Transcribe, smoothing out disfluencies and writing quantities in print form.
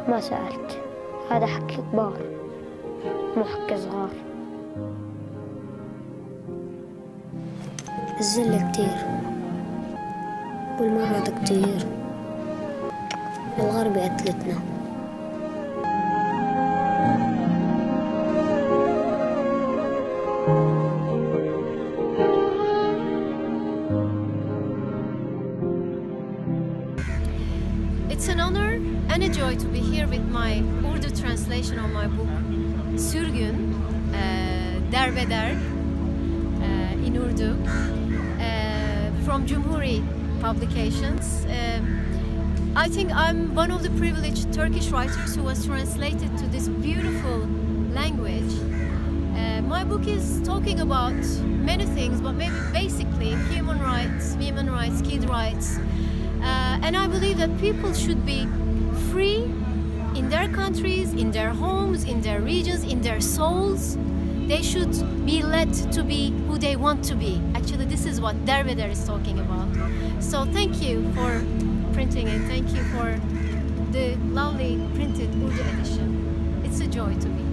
ما سألت. هذا حق كبار مو حق صغار. الذل كتير والمرض كتير، الغرب قتلتنا. It's an honor and a joy to be here with my Urdu translation of my book Sürgün, Derbeder, in Urdu, from Cumhuri Publications. I think I'm one of the privileged Turkish writers who was translated to this beautiful language. My book is talking about many things, but maybe basically human rights, women's rights, kids' rights. And I believe that people should be free in their countries, in their homes, in their regions, in their souls. They should be led to be who they want to be. Actually, this is what Derbeder is talking about. So thank you for printing it. Thank you for the lovely printed Urdu edition. It's a joy to me.